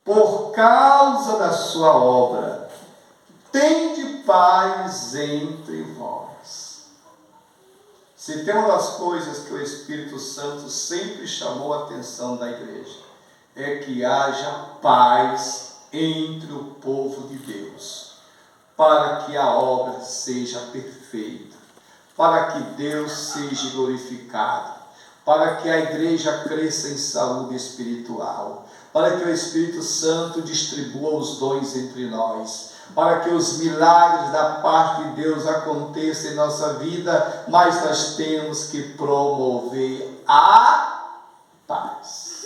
por causa da sua obra, tende paz entre vós. Se tem uma das coisas que o Espírito Santo sempre chamou a atenção da igreja, é que haja paz entre o povo de Deus, para que a obra seja perfeita, para que Deus seja glorificado, para que a igreja cresça em saúde espiritual, para que o Espírito Santo distribua os dons entre nós, para que os milagres da parte de Deus aconteçam em nossa vida, mas nós temos que promover a paz.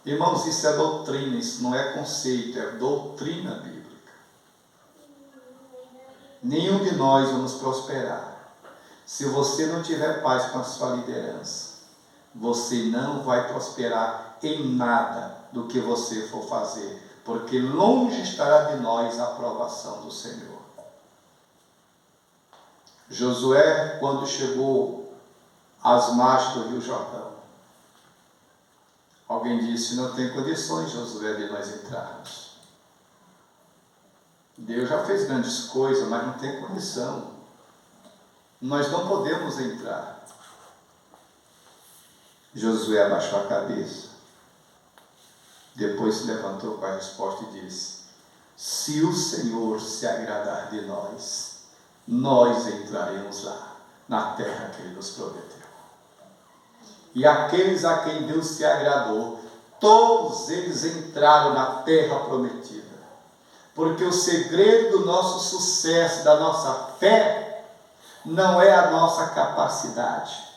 Irmãos, isso é doutrina, isso não é conceito, é doutrina bíblica. Nenhum de nós vamos prosperar se você não tiver paz com a sua liderança. Você não vai prosperar em nada do que você for fazer, porque longe estará de nós a aprovação do Senhor. Josué, quando chegou às margens do Rio Jordão, alguém disse: não tem condições, Josué, de nós entrarmos. Deus já fez grandes coisas, mas não tem condição. Nós não podemos entrar. Josué abaixou a cabeça. Depois se levantou com a resposta e disse: se o Senhor se agradar de nós, nós entraremos lá, na terra que Ele nos prometeu. E aqueles a quem Deus se agradou, todos eles entraram na terra prometida. Porque o segredo do nosso sucesso, da nossa fé, não é a nossa capacidade,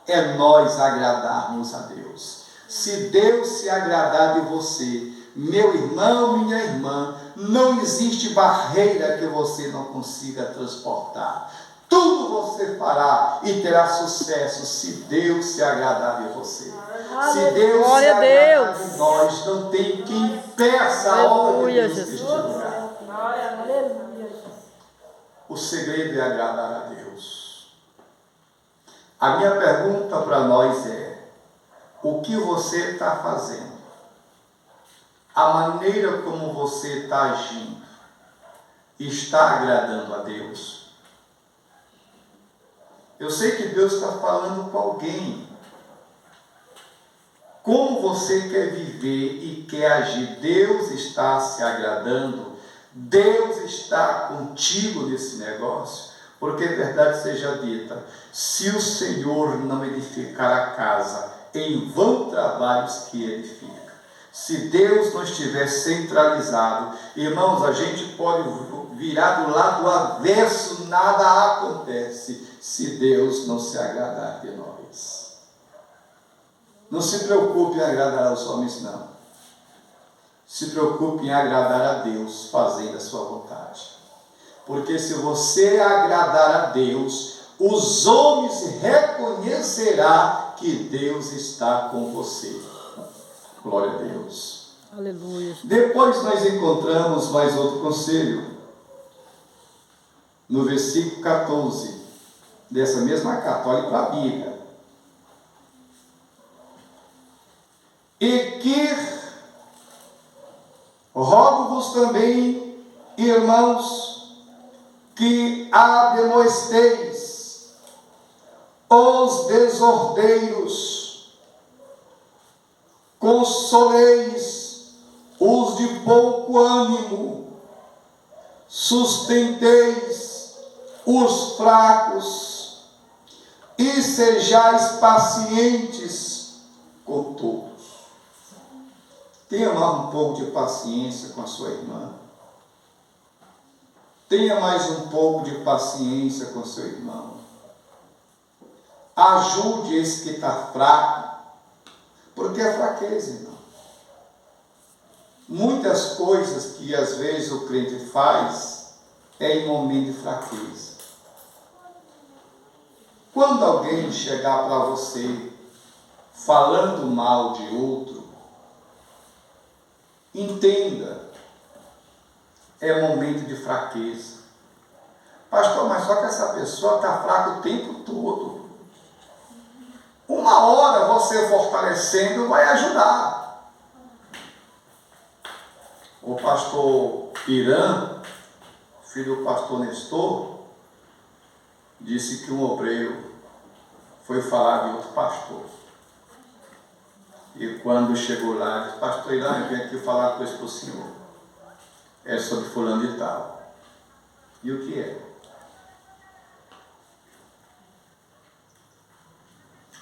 é nós agradarmos a Deus. Se Deus se agradar de você, meu irmão, minha irmã, não existe barreira que você não consiga transportar. Tudo você fará e terá sucesso se Deus se agradar de você. Se Deus se agradar de nós, não tem quem impeça a obra de Deus neste lugar. O segredo é agradar a Deus. A minha pergunta para nós é: o que você está fazendo? A maneira como você está agindo está agradando a Deus? Eu sei que Deus está falando com alguém. Como você quer viver e quer agir? Deus está se agradando? Deus está contigo nesse negócio? Porque verdade seja dita, se o Senhor não edificar a casa, em vão trabalhos que edifica. Se Deus não estiver centralizado, irmãos, a gente pode virar do lado avesso, nada acontece se Deus não se agradar de nós. Não se preocupe em agradar aos homens, não. Se preocupe em agradar a Deus, fazendo a sua vontade. Porque se você agradar a Deus, os homens reconhecerão que Deus está com você. Glória a Deus. Aleluia. Depois nós encontramos mais outro conselho. No versículo 14, dessa mesma carta, olhe para a Bíblia. E que rogo-vos também, irmãos, que ademoesteis os desordeiros, consoleis os de pouco ânimo, sustenteis os fracos e sejais pacientes com todos. Tenha mais um pouco de paciência com a sua irmã. Tenha mais um pouco de paciência com seu irmão. Ajude esse que está fraco, porque é fraqueza, irmão. Muitas coisas que às vezes o crente faz é em momento de fraqueza. Quando alguém chegar para você falando mal de outro, entenda, é momento de fraqueza. Pastor, mas só que essa pessoa está fraca o tempo todo. Uma hora você fortalecendo vai ajudar. O pastor Irã, filho do pastor Nestor, disse que um obreiro foi falar de outro pastor. E quando chegou lá, disse: pastor Irã, eu vim aqui falar coisa para o senhor. É sobre fulano de tal. E o que é?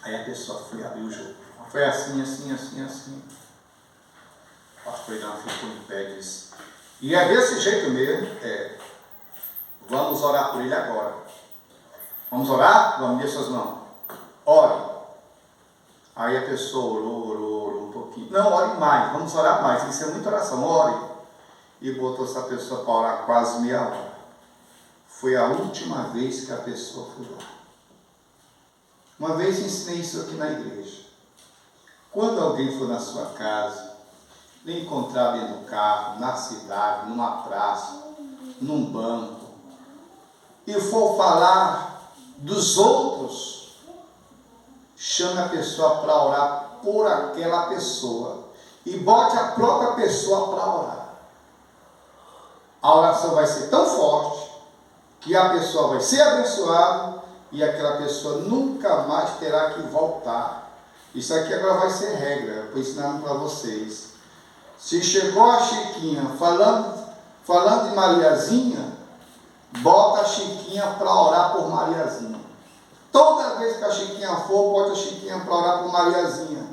Aí a pessoa foi abrir o jogo. Foi assim, assim, assim, assim. O pastor Irã ficou em pé e disse: e é desse jeito mesmo, vamos orar por ele agora. Vamos orar? Vamos, dê suas mãos. Ore. Aí a pessoa orou um pouquinho. Não, ore mais, vamos orar mais. Isso é muita oração, ore. E botou essa pessoa para orar quase meia hora. Foi a última vez que a pessoa foi lá. Uma vez ensinei isso aqui na igreja. Quando alguém for na sua casa, lhe encontrar dentro do carro, na cidade, numa praça, num banco, e for falar dos outros, chame a pessoa para orar por aquela pessoa e bote a própria pessoa para orar. A oração vai ser tão forte que a pessoa vai ser abençoada e aquela pessoa nunca mais terá que voltar. Isso aqui agora vai ser regra, eu estou ensinando para vocês. Se chegou a Chiquinha falando de Mariazinha, bota a Chiquinha para orar por Mariazinha. Toda vez que a Chiquinha for, bota a Chiquinha para orar por Mariazinha.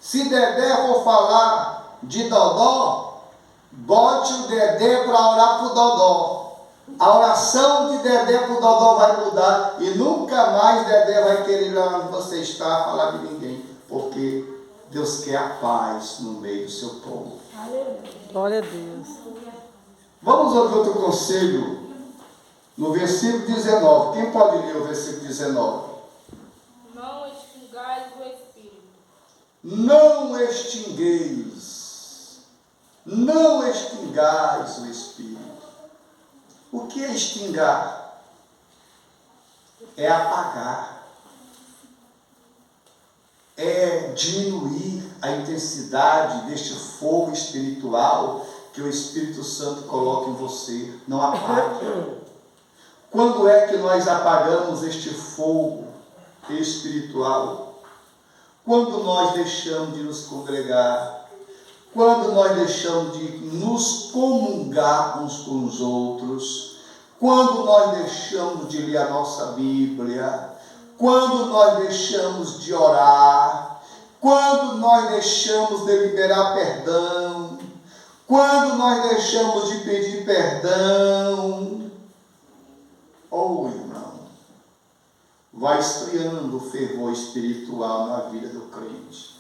Se Dedé for falar de Dodó, bote o Dedé para orar por Dodó. A oração de Dedé para o Dodó vai mudar e nunca mais Dedé vai querer ir onde você está falar de ninguém, porque Deus quer a paz no meio do seu povo. Glória a Deus. Vamos ouvir outro conselho no versículo 19. Quem pode ler o versículo 19? Não extingais o Espírito. Não extingueis. Não extingais o Espírito. O que é extingar? É apagar. É diminuir a intensidade deste fogo espiritual que o Espírito Santo coloca em você. Não apague. Quando é que nós apagamos este fogo espiritual? Quando nós deixamos de nos congregar, quando nós deixamos de nos comungar uns com os outros, quando nós deixamos de ler a nossa Bíblia, quando nós deixamos de orar, quando nós deixamos de liberar perdão, quando nós deixamos de pedir perdão, irmão, vai esfriando o fervor espiritual na vida do crente.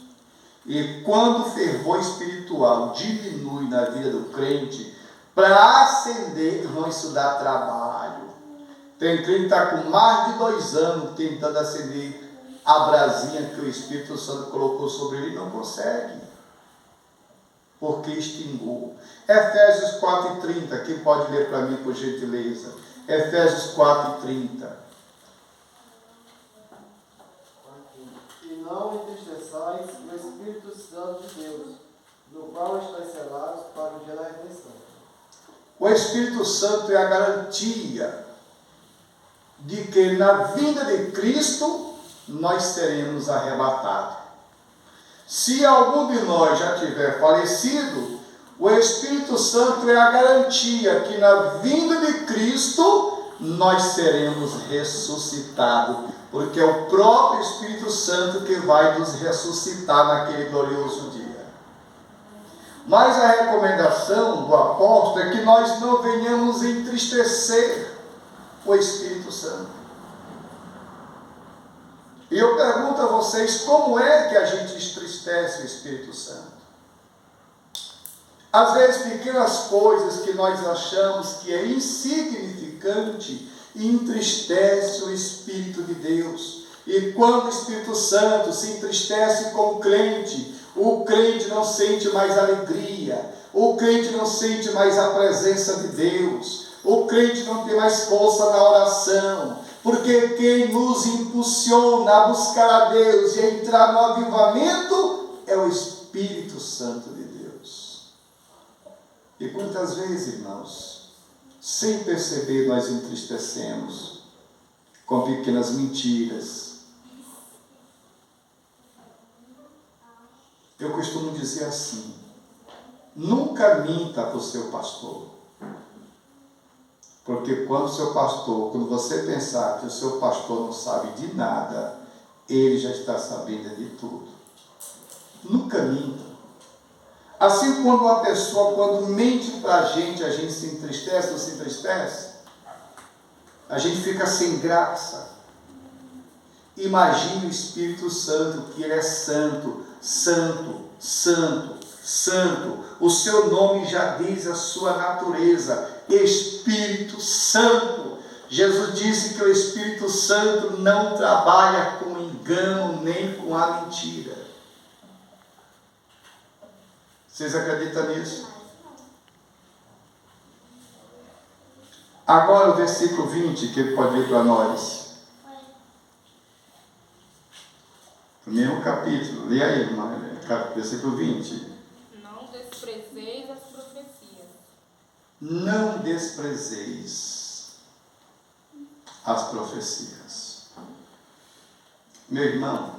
E quando o fervor espiritual diminui na vida do crente, para acender, irmão, isso dá trabalho. Tem crente que está com mais de 2 anos tentando acender a brasinha que o Espírito Santo colocou sobre ele e não consegue. Porque extinguiu. Efésios 4:30, quem pode ler para mim, por gentileza? Efésios 4:30. E não entristeçais o Espírito Santo de Deus, no qual estáis selados para o dia da redenção. O Espírito Santo é a garantia de que na vinda de Cristo nós seremos arrebatados. Se algum de nós já tiver falecido, o Espírito Santo é a garantia que na vinda de Cristo nós seremos ressuscitados, porque é o próprio Espírito Santo que vai nos ressuscitar naquele glorioso dia. Mas a recomendação do apóstolo é que nós não venhamos entristecer o Espírito Santo. E eu pergunto a vocês, como é que a gente entristece o Espírito Santo? Às vezes, pequenas coisas que nós achamos que é insignificante entristece o Espírito de Deus. E quando o Espírito Santo se entristece com o crente não sente mais alegria, o crente não sente mais a presença de Deus, o crente não tem mais força na oração, porque quem nos impulsiona a buscar a Deus e a entrar no avivamento é o Espírito Santo de Deus. E quantas vezes, irmãos, sem perceber, nós entristecemos com pequenas mentiras. Eu costumo dizer assim: nunca minta para o seu pastor. Porque quando você pensar que o seu pastor não sabe de nada, ele já está sabendo de tudo. Nunca minta. Assim, quando uma pessoa, quando mente para a gente se entristece ou se entristece, a gente fica sem graça. Imagine o Espírito Santo, que ele é santo, santo, santo, santo. O seu nome já diz a sua natureza, Espírito Santo. Jesus disse que o Espírito Santo não trabalha com engano nem com a mentira. Vocês acreditam nisso? Agora o versículo 20, que ele pode ler para nós. O mesmo capítulo. Lê aí, irmã. Versículo 20. Não desprezeis as profecias. Não desprezeis as profecias. Meu irmão,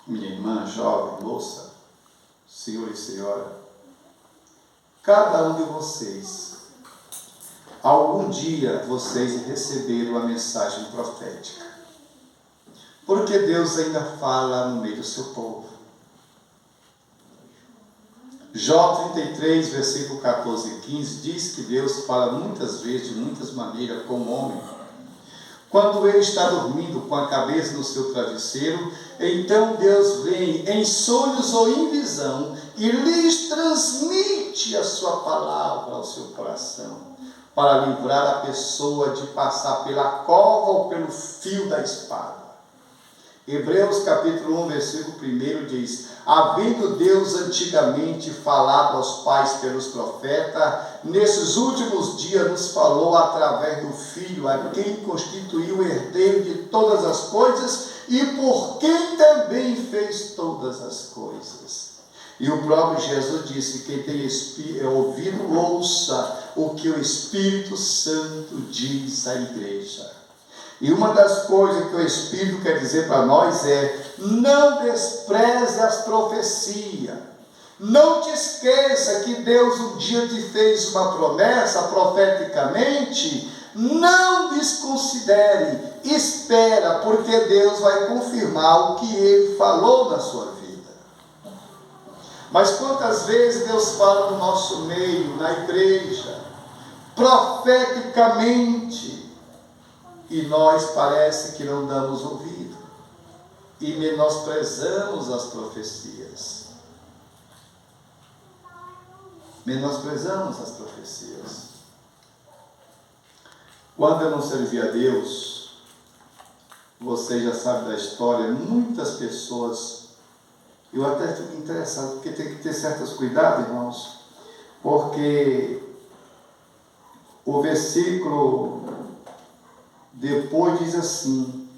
minha irmã, jovem, moça, senhor e senhora, cada um de vocês, algum dia vocês receberam a mensagem profética. Porque Deus ainda fala no meio do seu povo. Jó 33, versículo 14 e 15, diz que Deus fala muitas vezes, de muitas maneiras, com o homem. Quando ele está dormindo com a cabeça no seu travesseiro, então Deus vem em sonhos ou em visão e lhes transmite a sua palavra ao seu coração, para livrar a pessoa de passar pela cova ou pelo fio da espada. Hebreus capítulo 1, versículo 1 diz: havendo Deus antigamente falado aos pais pelos profetas, nesses últimos dias nos falou através do Filho, a quem constituiu o herdeiro de todas as coisas e por quem também fez todas as coisas. E o próprio Jesus disse: quem tem ouvido, ouça o que o Espírito Santo diz à igreja. E uma das coisas que o Espírito quer dizer para nós é: não despreze as profecias. Não te esqueça que Deus um dia te fez uma promessa profeticamente. Não desconsidere, espera, porque Deus vai confirmar o que Ele falou na sua vida. Mas quantas vezes Deus fala no nosso meio, na igreja, profeticamente, e nós parece que não damos ouvido e menosprezamos as profecias. Menosprezamos as profecias. Quando eu não servia a Deus, você já sabe da história, muitas pessoas, eu até fico interessado, porque tem que ter certos cuidados, irmãos, porque o versículo depois diz assim: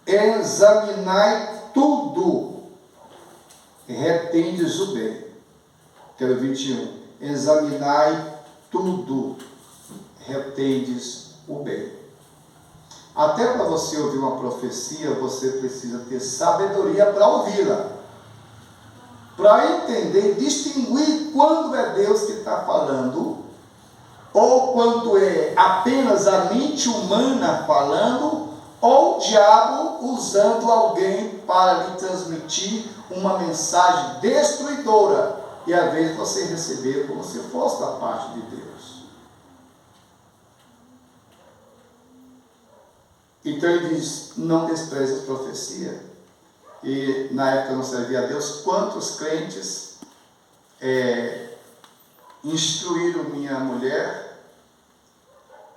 examinai tudo, retendes o bem. Que é o 21. Examinai tudo, retendes o bem. Até para você ouvir uma profecia, você precisa ter sabedoria para ouvi-la, para entender, distinguir quando é Deus que está falando, ou quando é apenas a mente humana falando, ou o diabo usando alguém para lhe transmitir uma mensagem destruidora, e às vezes você receber como se fosse da parte de Deus. Então ele diz: não despreze a profecia. E na época eu não servia a Deus, quantos crentes instruíram minha mulher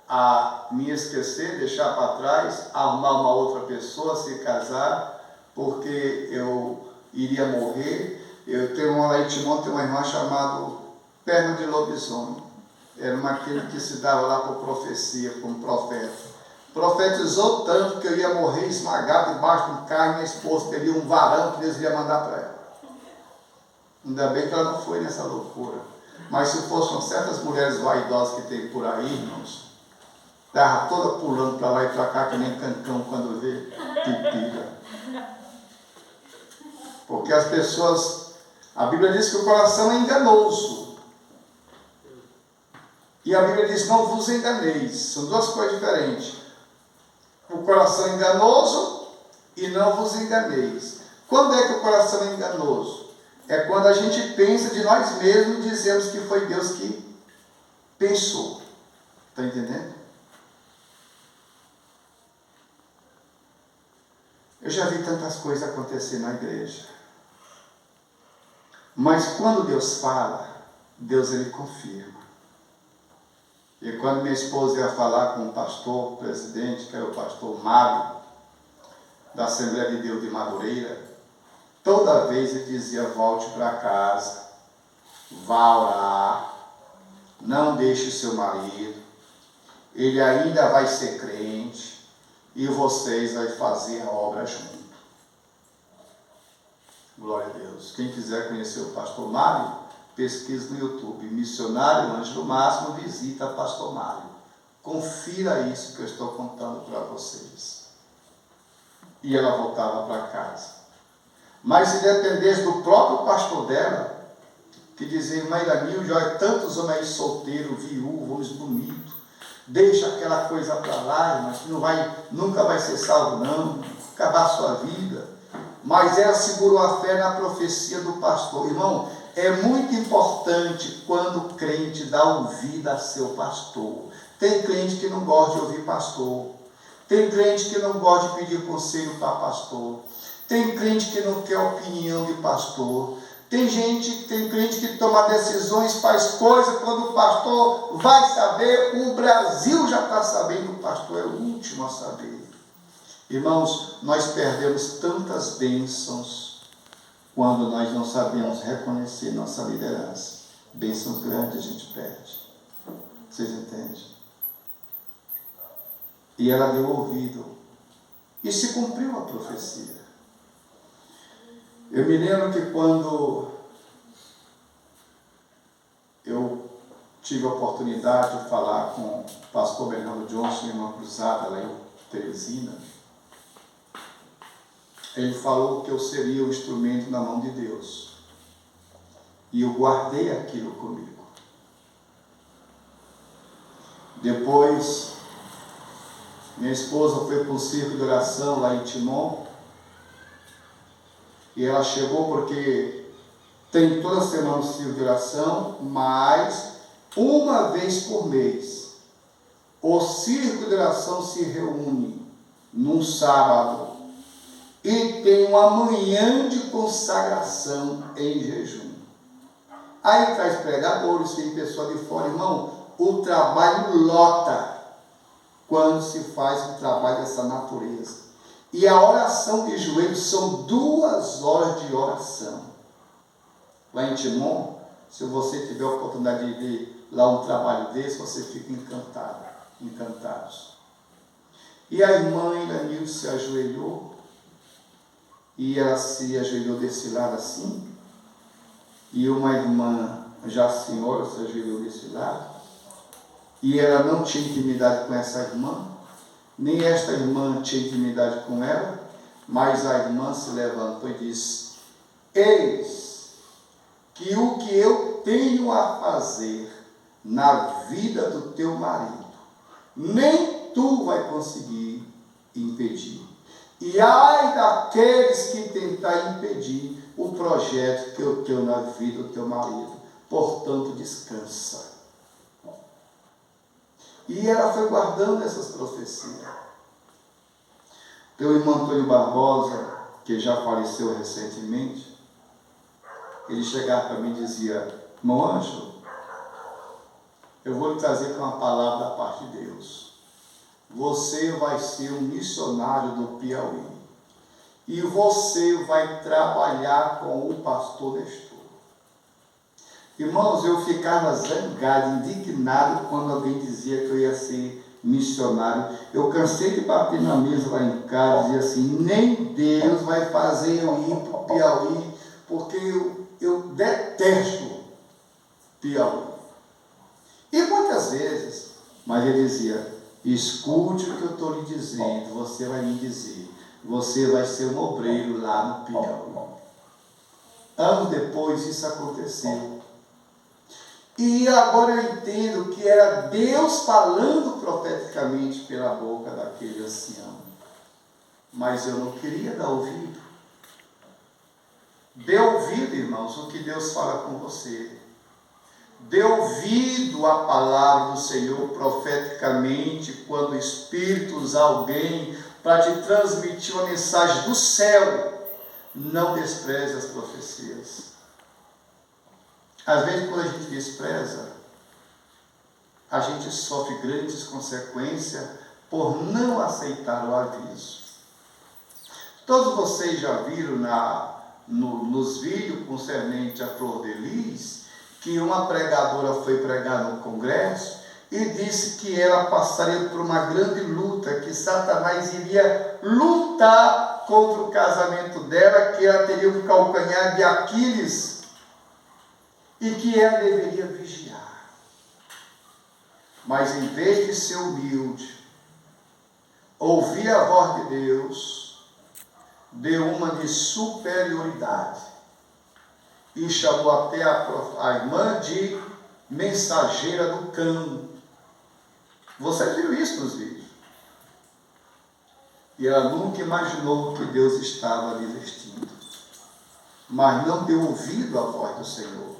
a me esquecer, deixar para trás, arrumar uma outra pessoa, se casar, porque eu iria morrer. Eu tenho lá em Timóteo, tem uma irmã chamada Perna de Lobisomem. Era uma que se dava lá por profecia, como profeta. Profetizou tanto que eu ia morrer esmagado debaixo de um carro, e minha esposa teria um varão que Deus ia mandar para ela. Ainda bem que ela não foi nessa loucura. Mas se fossem certas mulheres vaidosas que tem por aí, irmãos, estava toda pulando para lá e para cá, que nem cancão quando vê pipira. Porque as pessoas, a Bíblia diz que o coração é enganoso. E a Bíblia diz, não vos enganeis. São duas coisas diferentes. O coração é enganoso e não vos enganeis. Quando é que o coração é enganoso? É quando a gente pensa de nós mesmos e dizemos que foi Deus que pensou. Está entendendo? Eu já vi tantas coisas acontecer na igreja. Mas quando Deus fala, Deus ele confirma. E quando minha esposa ia falar com o pastor, o presidente, que era o pastor Mário, da Assembleia de Deus de Madureira, toda vez ele dizia, volte para casa, vá orar, não deixe o seu marido, ele ainda vai ser crente, e vocês vão fazer a obra junto. Glória a Deus. Quem quiser conhecer o pastor Mário, pesquisa no YouTube, Missionário Ângelo Máximo, visita pastor Mário. Confira isso que eu estou contando para vocês. E ela voltava para casa. Mas se dependesse do próprio pastor dela, que dizia, irmã Iranil, já é tantos homens aí solteiros, viúvos, bonitos, deixa aquela coisa para lá, irmã, que nunca vai ser salvo não, acabar a sua vida. Mas ela segurou a fé na profecia do pastor. Irmão, é muito importante quando o crente dá ouvida a seu pastor. Tem crente que não gosta de ouvir pastor. Tem crente que não gosta de pedir conselho para pastor. Tem crente que não quer opinião de pastor. Tem crente que toma decisões, faz coisas, quando o pastor vai saber, o Brasil já está sabendo, o pastor é o último a saber. Irmãos, nós perdemos tantas bênçãos quando nós não sabemos reconhecer nossa liderança. Bênçãos grandes a gente perde. Vocês entendem? E ela deu ouvido. E se cumpriu a profecia. Eu me lembro que quando eu tive a oportunidade de falar com o pastor Bernardo Johnson em uma cruzada lá em Teresina, ele falou que eu seria o instrumento na mão de Deus. E eu guardei aquilo comigo. Depois, minha esposa foi para um circo de oração lá em Timon. E ela chegou porque tem toda semana um circo de oração, mas uma vez por mês, o circo de oração se reúne num sábado e tem uma manhã de consagração em jejum. Aí traz pregadores, tem pessoa de fora. Irmão, o trabalho lota quando se faz um trabalho dessa natureza. E a oração de joelhos são 2 horas de oração. Lá em Timon, se você tiver a oportunidade de ver lá um trabalho desse, você fica encantados. E a irmã Iranil se ajoelhou, e ela se ajoelhou desse lado assim, e uma irmã, já senhora, se ajoelhou desse lado, e ela não tinha intimidade com essa irmã, nem esta irmã tinha intimidade com ela, mas a irmã se levantou e disse, eis que o que eu tenho a fazer na vida do teu marido, nem tu vai conseguir impedir. E ai daqueles que tentar impedir o projeto que eu tenho na vida do teu marido, portanto descansa. E ela foi guardando essas profecias. Teu irmão Antônio Barbosa, que já faleceu recentemente, ele chegava para mim e dizia, irmão Ângelo, eu vou lhe trazer com uma palavra da parte de Deus. Você vai ser um missionário do Piauí. E você vai trabalhar com o pastor Nestor. Irmãos, eu ficava zangado, indignado quando alguém dizia que eu ia ser missionário. Eu cansei de bater na mesa lá em casa e dizer assim, nem Deus vai fazer eu ir para o Piauí, porque eu detesto Piauí. E muitas vezes, mas ele dizia, escute o que eu estou lhe dizendo, você vai me dizer, você vai ser um obreiro lá no Piauí. Anos depois isso aconteceu. E agora eu entendo que era Deus falando profeticamente pela boca daquele ancião. Mas eu não queria dar ouvido. Dê ouvido, irmãos, o que Deus fala com você. Dê ouvido à palavra do Senhor profeticamente, quando o Espírito usa alguém para te transmitir uma mensagem do céu. Não despreze as profecias. Às vezes, quando a gente despreza, a gente sofre grandes consequências por não aceitar o aviso. Todos vocês já viram nos vídeos concernente a Flor de Lis, que uma pregadora foi pregar no congresso e disse que ela passaria por uma grande luta, que Satanás iria lutar contra o casamento dela, que ela teria um calcanhar de Aquiles e que ela deveria vigiar. Mas em vez de ser humilde, ouvir a voz de Deus, deu uma de superioridade e chamou até a irmã de mensageira do cão. Você viu isso nos vídeos? E ela nunca imaginou que Deus estava lhe vestindo, mas não deu ouvido à voz do Senhor.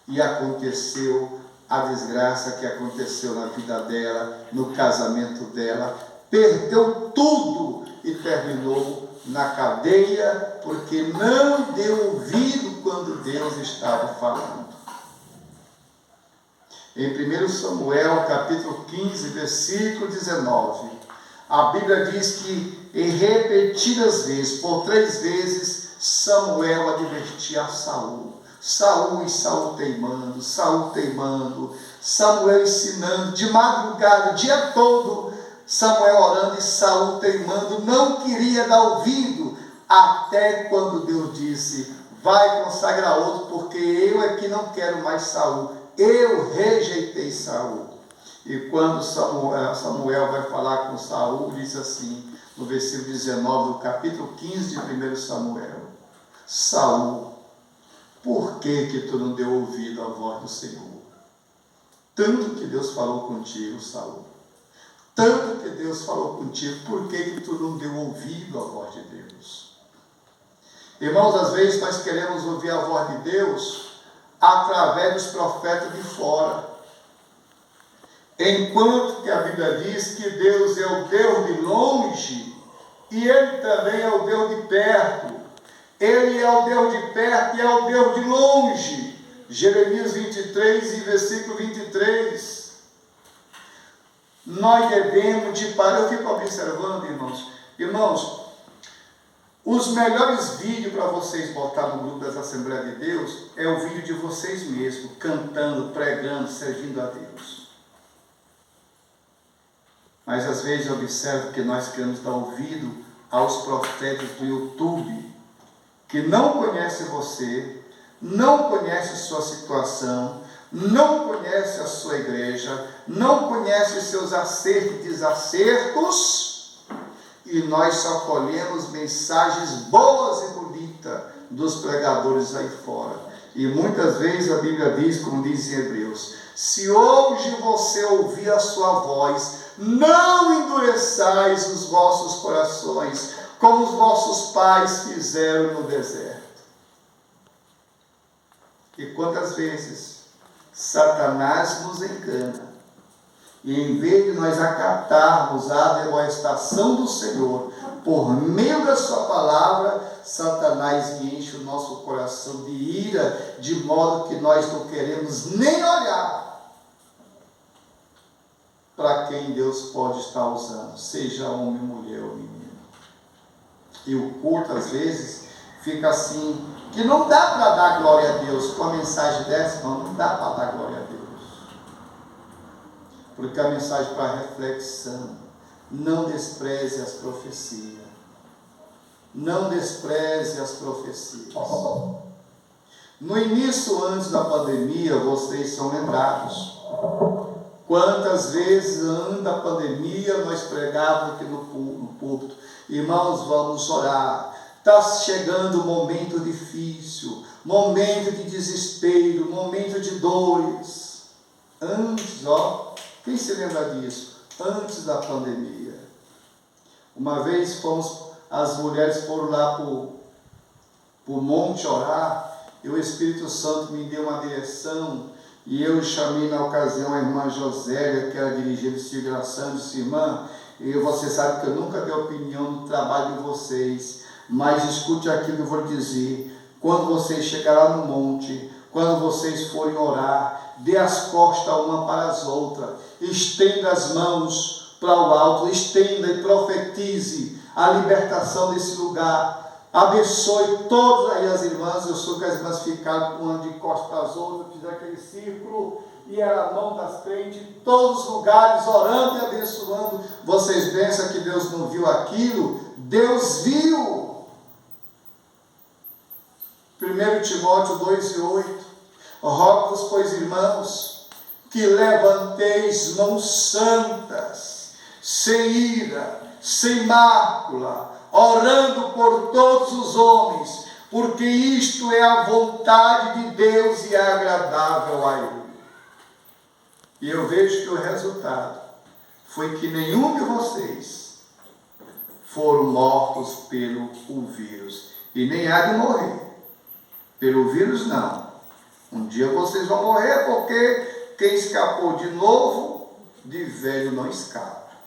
E aconteceu a desgraça que aconteceu na vida dela, no casamento dela, perdeu tudo e terminou na cadeia, porque não deu ouvido quando Deus estava falando. Em 1 Samuel, capítulo 15, versículo 19, a Bíblia diz que em repetidas vezes, por 3 vezes, Samuel advertia a Saul. Saul teimando, Samuel ensinando, de madrugada, o dia todo, Samuel orando e Saul teimando, não queria dar ouvido, até quando Deus disse, vai consagrar outro, porque eu é que não quero mais Saul, eu rejeitei Saul. E quando Samuel vai falar com Saul, diz assim, no versículo 19, do capítulo 15 de 1 Samuel, Saul, por que tu não deu ouvido à voz do Senhor? Tanto que Deus falou contigo, Saul. Tanto que Deus falou contigo, por que tu não deu ouvido à voz de Deus? Irmãos, às vezes nós queremos ouvir a voz de Deus através dos profetas de fora. Enquanto que a Bíblia diz que Deus é o Deus de longe e Ele também é o Deus de perto. Ele é o Deus de perto e é o Deus de longe. Jeremias 23 e versículo 23. Nós devemos de parar. Eu fico observando, irmãos. Irmãos, os melhores vídeos para vocês botar no grupo das Assembleias de Deus é o vídeo de vocês mesmos, cantando, pregando, servindo a Deus. Mas às vezes eu observo que nós queremos dar ouvido aos profetas do YouTube, que não conhece você, não conhece sua situação, não conhece a sua igreja, não conhece os seus acertos e desacertos, e nós só colhemos mensagens boas e bonitas dos pregadores aí fora. E muitas vezes a Bíblia diz, como diz em Hebreus, se hoje você ouvir a sua voz, não endureçais os vossos corações, como os vossos pais fizeram no deserto. E quantas vezes Satanás nos engana, e em vez de nós acatarmos a demonstração do Senhor, por meio da sua palavra, Satanás enche o nosso coração de ira, de modo que nós não queremos nem olhar para quem Deus pode estar usando, seja homem, mulher ou menino. E o culto, às vezes, fica assim, que não dá para dar glória a Deus com a mensagem dessa, não dá para dar glória a Deus. Porque a mensagem para reflexão, não despreze as profecias. Não despreze as profecias. No início, antes da pandemia, vocês são lembrados. Quantas vezes, antes da pandemia, nós pregávamos aqui no púlpito: irmãos, vamos orar. Está chegando um momento difícil, momento de desespero, momento de dores. Antes, quem se lembra disso? Antes da pandemia. Uma vez as mulheres foram lá para o monte orar, e o Espírito Santo me deu uma direção, e eu chamei na ocasião a irmã Josélia, que era dirigente do Circulação, e disse: irmã, você sabe que eu nunca dei opinião no trabalho de vocês, mas escute aquilo que eu vou lhe dizer. Quando vocês chegarem lá no monte, quando vocês forem orar, dê as costas uma para as outras, estenda as mãos para o alto, estenda e profetize a libertação desse lugar. Abençoe todas aí as irmãs. Eu sou que as irmãs ficaram uma de costas para as outras, fizeram aquele círculo, e era a mão das crentes em todos os lugares, orando e abençoando. Vocês pensam que Deus não viu aquilo? Deus viu. 1 Timóteo 2:8. Rogo-vos, pois, irmãos, que levanteis mãos santas, sem ira, sem mácula, orando por todos os homens, porque isto é a vontade de Deus e é agradável a Ele. E eu vejo que o resultado foi que nenhum de vocês foram mortos pelo vírus, e nem há de morrer. Pelo vírus não. Um dia vocês vão morrer, porque quem escapou de novo, de velho não escapa.